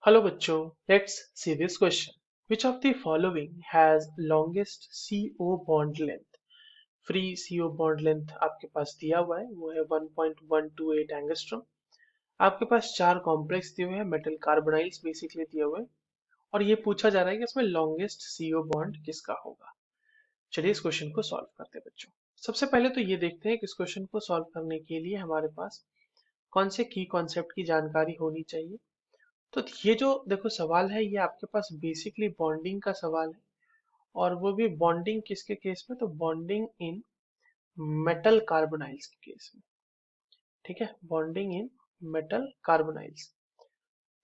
Hello बच्चों, let's see this question. Which of the following has longest CO bond length? Free CO bond length आपके पास दिया हुआ है, वो है 1.128 एंगस्ट्रॉम। आपके पास चार कॉम्प्लेक्स दिए हुए हैं, मेटल कार्बोनाइल्स बेसिकली दिए हुए हैं, और ये पूछा जा रहा है कि इसमें लॉन्गेस्ट CO बॉन्ड किसका होगा। चलिए इस क्वेश्चन को सॉल्व करते हैं बच्चों। सबसे पहले तो ये देखते हैं कि इस क्वेश्चन को सॉल्व करने के लिए हमारे पास कौन से की कॉन्सेप्ट की जानकारी होनी चाहिए। तो ये जो देखो सवाल है, ये आपके पास बेसिकली बॉन्डिंग का सवाल है, और वो भी बॉन्डिंग किसके केस में, तो बॉन्डिंग इन मेटल कार्बोनाइल्स के केस में। ठीक है, बॉन्डिंग इन मेटल कार्बोनाइल्स।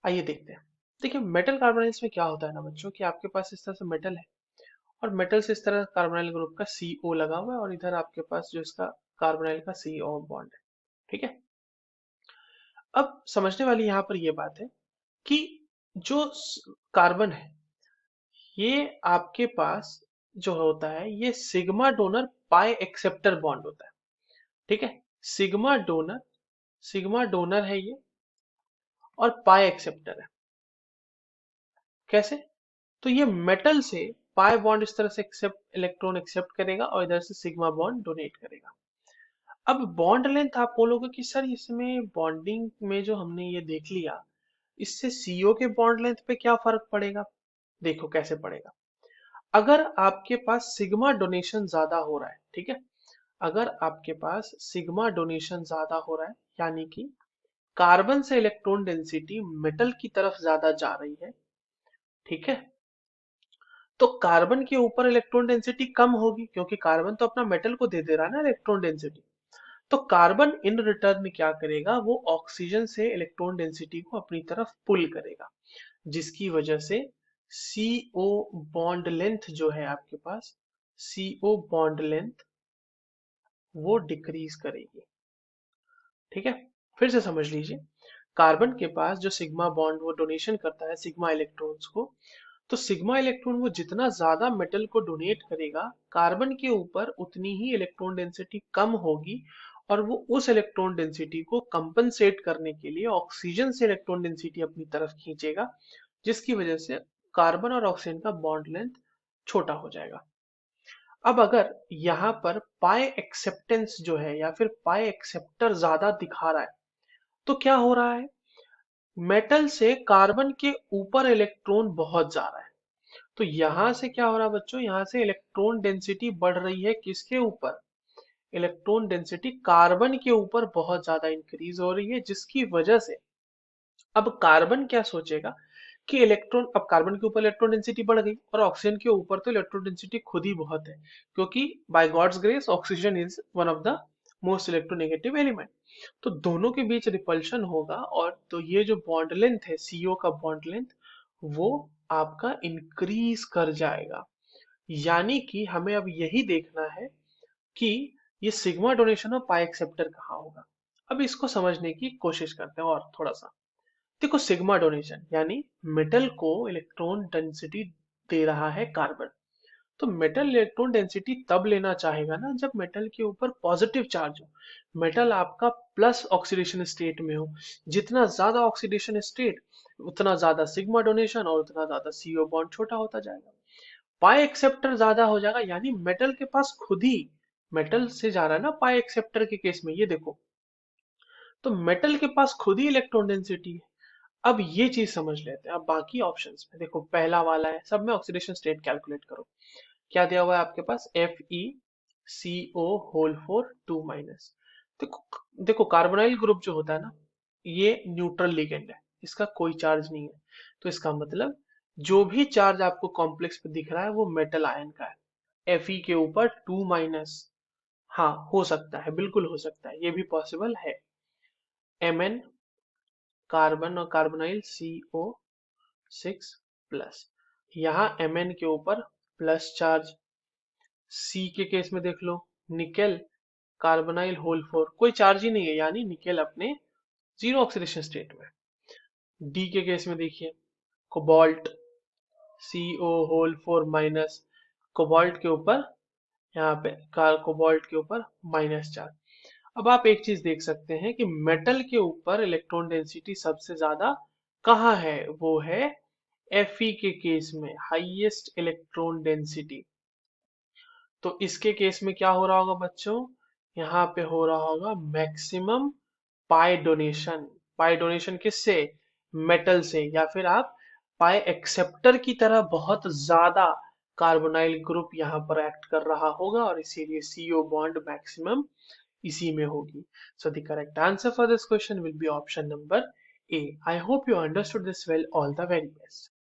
आइए देखते हैं। देखिए मेटल कार्बोनाइल्स में क्या होता है ना बच्चों, कि आपके पास इस तरह से मेटल है, और मेटल से इस तरह कार्बोनाइल ग्रुप का CO लगा हुआ है, और इधर आपके पास जो इसका कार्बोनाइल का CO बॉन्ड है। ठीक है, अब समझने वाली यहाँ पर ये बात है कि जो कार्बन है, ये आपके पास जो होता है, ये सिग्मा डोनर पाई एक्सेप्टर बॉन्ड होता है। ठीक है, सिग्मा डोनर है ये, और पाई एक्सेप्टर है। कैसे? तो ये मेटल से पाई बॉन्ड इस तरह से एक्सेप्ट इलेक्ट्रॉन एक्सेप्ट करेगा, और इधर से सिग्मा बॉन्ड डोनेट करेगा। अब बॉन्ड लेंथ आप बोलोगे कि सर इसमें बॉन्डिंग में जो हमने ये देख लिया, इससे CO के बॉन्ड लेंथ पे क्या फर्क पड़ेगा। देखो कैसे पड़ेगा। अगर आपके पास सिग्मा डोनेशन ज्यादा हो रहा है, ठीक है, अगर आपके पास सिग्मा डोनेशन ज्यादा हो रहा है, यानी कि कार्बन से इलेक्ट्रॉन डेंसिटी मेटल की तरफ ज्यादा जा रही है, ठीक है, तो कार्बन के ऊपर इलेक्ट्रॉन डेंसिटी कम होगी, क्योंकि कार्बन तो अपना मेटल को दे दे रहा है ना इलेक्ट्रॉन डेंसिटी। तो कार्बन इन रिटर्न क्या करेगा, वो ऑक्सीजन से इलेक्ट्रॉन डेंसिटी को अपनी तरफ पुल करेगा, जिसकी वजह से CO बॉन्ड लेंथ जो है आपके पास, CO बॉन्ड लेंथ वो डिक्रीज करेगी। ठीक है, फिर से समझ लीजिए। कार्बन के पास जो सिग्मा बॉन्ड वो डोनेशन करता है सिग्मा इलेक्ट्रॉन्स को, तो सिग्मा इलेक्ट्रॉन वो जितना ज्यादा मेटल को डोनेट करेगा, कार्बन के ऊपर उतनी ही इलेक्ट्रॉन डेंसिटी कम होगी, और वो उस इलेक्ट्रॉन डेंसिटी को कंपनसेट करने के लिए ऑक्सीजन से इलेक्ट्रॉन डेंसिटी अपनी तरफ खींचेगा, जिसकी वजह से कार्बन और ऑक्सीजन का बॉन्ड लेंथ छोटा हो जाएगा। अब अगर यहाँ पर पाई एक्सेप्टेंस जो है, या फिर पाई एक्सेप्टर ज्यादा दिखा रहा है, तो क्या हो रहा है, मेटल से कार्बन के ऊपर इलेक्ट्रॉन बहुत जा रहा है। तो यहां से क्या हो रहा है बच्चों, यहाँ से इलेक्ट्रॉन डेंसिटी बढ़ रही है, किसके ऊपर, इलेक्ट्रॉन डेंसिटी कार्बन के ऊपर बहुत ज्यादा इंक्रीज हो रही है, जिसकी वजह से अब कार्बन क्या सोचेगा कि इलेक्ट्रॉन, अब कार्बन के ऊपर इलेक्ट्रॉन डेंसिटी बढ़ गई, और ऑक्सीजन के ऊपर तो इलेक्ट्रॉन डेंसिटी खुद ही बहुत है, क्योंकि by God's grace oxygen is one of the most electronegative element. तो दोनों के बीच रिपल्शन होगा, और तो ये जो बॉन्ड लेंथ है, CO का बॉन्ड लेंथ, वो आपका इंक्रीज कर जाएगा। यानी कि हमें अब यही देखना है कि ये सिग्मा डोनेशन और पाई एक्सेप्टर कहाँ होगा। अब इसको समझने की कोशिश करते हैं और थोड़ा सा। देखो सिग्मा डोनेशन यानी मेटल को इलेक्ट्रॉन डेंसिटी दे रहा है कार्बन, तो मेटल इलेक्ट्रॉन डेंसिटी तब लेना चाहेगा ना जब मेटल के ऊपर पॉजिटिव चार्ज हो, मेटल आपका प्लस ऑक्सीडेशन स्टेट में हो। जितना ज्यादा ऑक्सीडेशन स्टेट, उतना ज्यादा सिग्मा डोनेशन, और उतना ज्यादा CO बॉन्ड छोटा होता जाएगा। पाई एक्सेप्टर ज्यादा हो जाएगा, यानी मेटल के पास खुद ही, मेटल से जा रहा है ना पाई एक्सेप्टर के केस में, ये देखो, तो मेटल के पास खुद ही इलेक्ट्रॉन डेंसिटी है। अब ये चीज समझ लेते हैं। अब बाकी ऑप्शंस में देखो, पहला वाला है, सब में ऑक्सीडेशन स्टेट कैलकुलेट करो। क्या दिया हुआ है आपके पास, FeCO होल फोर 2 माइनस। देखो देखो कार्बोनाइल ग्रुप जो होता है ना, ये न्यूट्रल लिगेंड है, इसका कोई चार्ज नहीं है। तो इसका मतलब जो भी चार्ज आपको कॉम्प्लेक्स पे दिख रहा है वो मेटल आयन का है। Fe के ऊपर 2 माइनस, हाँ हो सकता है, बिल्कुल हो सकता है, ये भी पॉसिबल है। Mn कार्बन और कार्बोनाइल CO6 प्लस, यहाँ Mn के ऊपर प्लस चार्ज। C के केस में देख लो, निकेल कार्बोनाइल होल फोर, कोई चार्ज ही नहीं है, यानी निकेल अपने जीरो ऑक्सीडेशन स्टेट में। D के केस में देखिए, cobalt CO whole four minus, cobalt के ऊपर, यहाँ पे कोबाल्ट के ऊपर माइनस चार्ज। अब आप एक चीज देख सकते हैं कि मेटल के ऊपर इलेक्ट्रॉन डेंसिटी सबसे ज्यादा कहाँ है? वो है Fe के केस में, हाईएस्ट इलेक्ट्रॉन डेंसिटी। तो इसके केस में क्या हो रहा होगा बच्चों? यहाँ पे हो रहा होगा मैक्सिमम पाई डोनेशन। पाई डोनेशन किससे? मेटल से, या फिर आप पाई एक्सेप्टर की तरह बहुत ज्यादा कार्बोनाइल ग्रुप यहाँ पर एक्ट कर रहा होगा, और इसीलिए CO बॉन्ड मैक्सिमम इसी में होगी। So the correct answer for this question will be option number A. I hope you understood this well. All the very best.